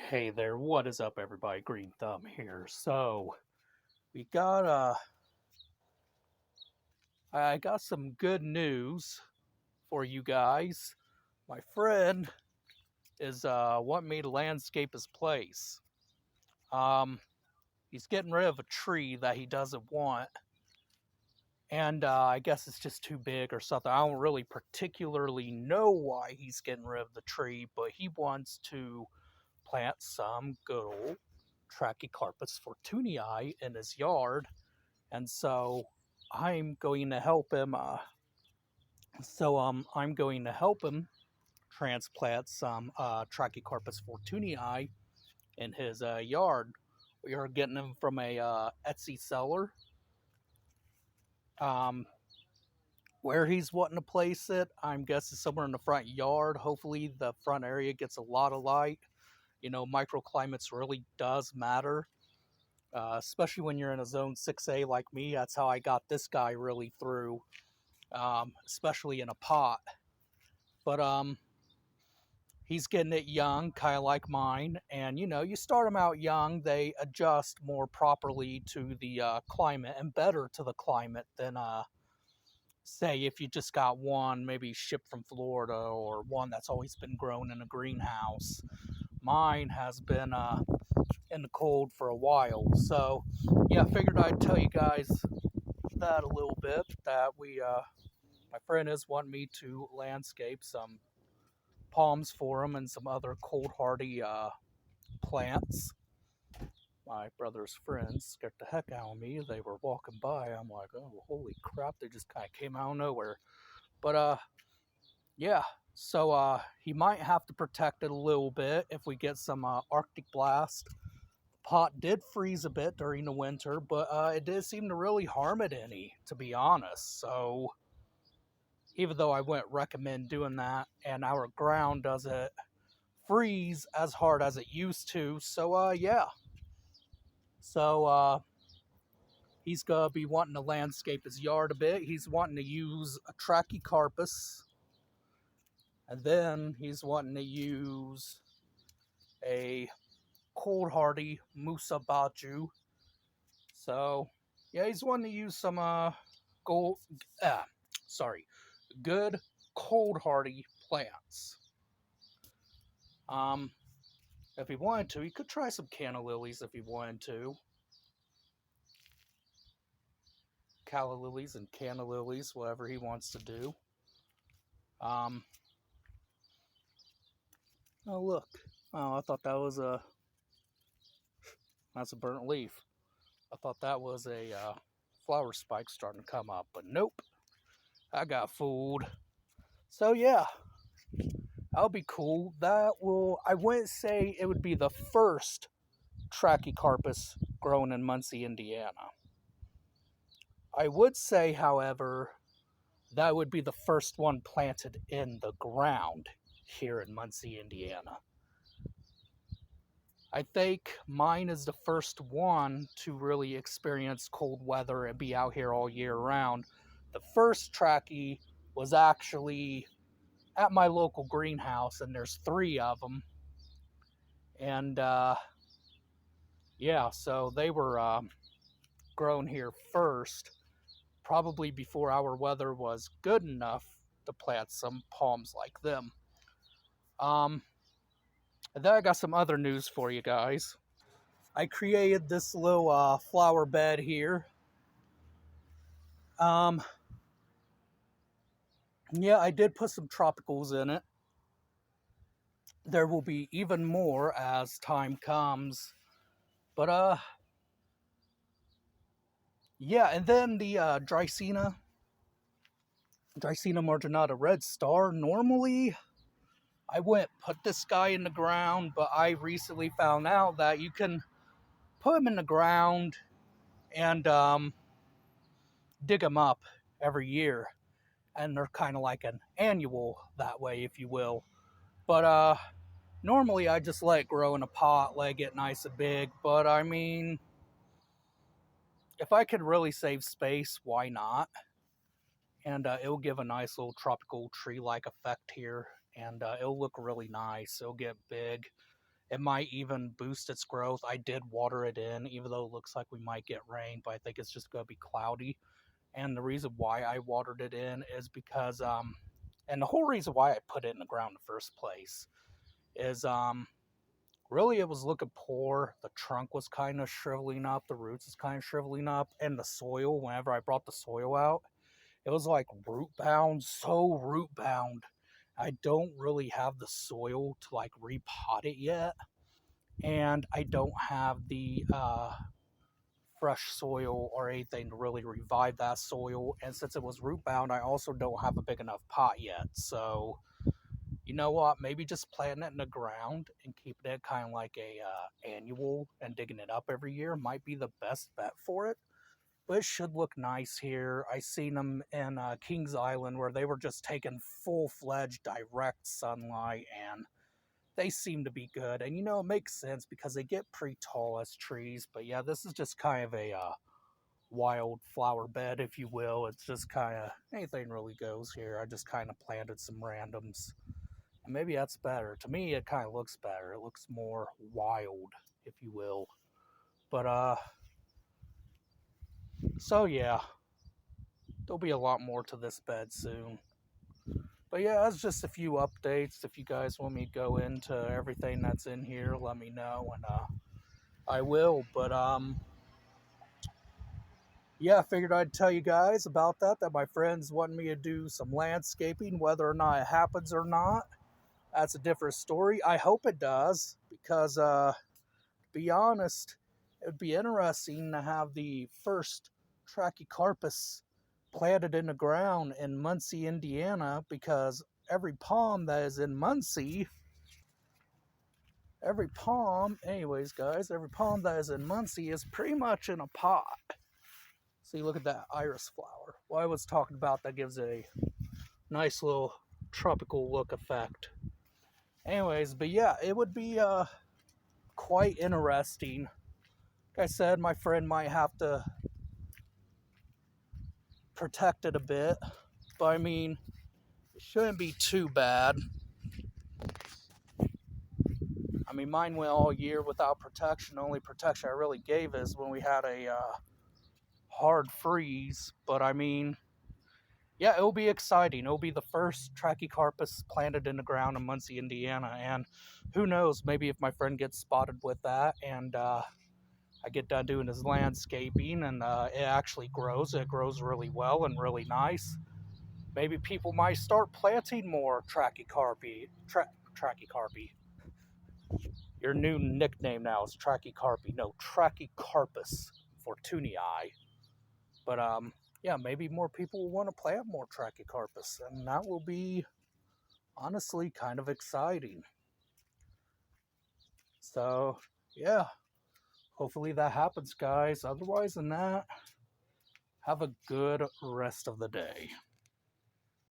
Hey there, what is up everybody? Green Thumb here. So, we got I got some good news for you guys. My friend is wanting me to landscape his place. Um he's getting rid of a tree that he doesn't want, and I guess it's just too big or something. I don't really particularly know why he's getting rid of the tree, but he wants to plant some good old Trachycarpus fortunii in his yard. And so I'm going to help him. I'm going to help him transplant some Trachycarpus fortunii in his yard. We are getting them from a Etsy seller. Um, where he's wanting to place it, I'm guessing somewhere in the front yard. Hopefully, the front area gets a lot of light. You know, microclimates really does matter, especially when you're in a zone 6A like me. That's how I got this guy really through, especially in a pot. But he's getting it young, kind of like mine. And you know, you start them out young, they adjust more properly to the climate and better to the climate than say if you just got one maybe shipped from Florida or one that's always been grown in a greenhouse. Mine has been in the cold for a while. So yeah, I figured I'd tell you guys that a little bit, that my friend is wanting me to landscape some palms for him and some other cold hardy plants. My brother's friends scared the heck out of me. They were walking by. I'm like, oh, holy crap. They just kind of came out of nowhere. But, yeah. So, he might have to protect it a little bit if we get some Arctic blast. The pot did freeze a bit during the winter, but it did seem to really harm it any, to be honest. So, even though I wouldn't recommend doing that, and our ground doesn't freeze as hard as it used to. So yeah. So he's gonna be wanting to landscape his yard a bit. He's wanting to use a Trachycarpus, and then he's wanting to use a cold hardy Musa Baju. So yeah, he's wanting to use some gold uh sorry, good cold hardy plants. Um if he wanted to, he could try some canna lilies if he wanted to. Calla lilies and canna lilies, whatever he wants to do. Um, oh look, oh I thought that was that's a burnt leaf. I thought that was a flower spike starting to come up, but nope, I got fooled. So yeah, that'll be cool. That will, I wouldn't say it would be the first Trachycarpus grown in Muncie, Indiana. I would say, however, that would be the first one planted in the ground here in Muncie, Indiana. I think mine is the first one to really experience cold weather and be out here all year round. The first Trachy was actually at my local greenhouse, and there's three of them. And yeah, so they were grown here first, probably before our weather was good enough to plant some palms like them. Um, and then I got some other news for you guys. I created this little flower bed here. Um, yeah, I did put some tropicals in it. There will be even more as time comes. But yeah, and then the Dracena marginata red star. Normally, I wouldn't put this guy in the ground, but I recently found out that you can put him in the ground and dig him up every year, and they're kind of like an annual that way, if you will. But normally I just let it grow in a pot, let it get nice and big. But I mean, if I could really save space, why not? And it'll give a nice little tropical tree-like effect here, and it'll look really nice. It'll get big. It might even boost its growth. I did water it in, even though it looks like we might get rain, but I think it's just going to be cloudy. And the reason why I watered it in is because, and the whole reason why I put it in the ground in the first place is, really it was looking poor. The trunk was kind of shriveling up, the roots is kind of shriveling up, and the soil, whenever I brought the soil out, it was like root bound, so root bound. I don't really have the soil to like repot it yet, and I don't have the fresh soil or anything to really revive that soil. And since it was root bound, I also don't have a big enough pot yet. So, you know what? Maybe just planting it in the ground and keeping it kind of like a annual and digging it up every year might be the best bet for it. But it should look nice here. I seen them in Kings Island where they were just taking full-fledged direct sunlight, and they seem to be good. And you know, it makes sense because they get pretty tall as trees. But yeah, this is just kind of a wild flower bed, if you will. It's just kind of anything really goes here. I just kind of planted some randoms. And maybe that's better. To me, it kind of looks better. It looks more wild, if you will. But, so yeah, there'll be a lot more to this bed soon. But yeah, that's just a few updates. If you guys want me to go into everything that's in here, let me know, and I will. But yeah, I figured I'd tell you guys about that. That my friends want me to do some landscaping, whether or not it happens or not. That's a different story. I hope it does, because to be honest, it would be interesting to have the first Trachycarpus planted in the ground in Muncie, Indiana, because every palm that is in Muncie, every palm, anyways, guys, every palm that is in Muncie is pretty much in a pot. See, look at that iris flower. Well, I was talking about that gives a nice little tropical look effect. Anyways, but yeah, it would be quite interesting. Like I said, my friend might have to protect it a bit, but I mean, it shouldn't be too bad. I mean, mine went all year without protection. The only protection I really gave is when we had a hard freeze. But I mean, yeah, it'll be exciting. It'll be the first Trachycarpus planted in the ground in Muncie, Indiana. And who knows, maybe if my friend gets spotted with that and I get done doing his landscaping and it actually grows, it grows really well and really nice, maybe people might start planting more Trachycarpy. Trachycarpy. Your new nickname now is Trachycarpy. No, Trachycarpus fortunii. But yeah, maybe more people will want to plant more Trachycarpus, and that will be honestly kind of exciting. So yeah, hopefully that happens, guys. Otherwise than that, have a good rest of the day.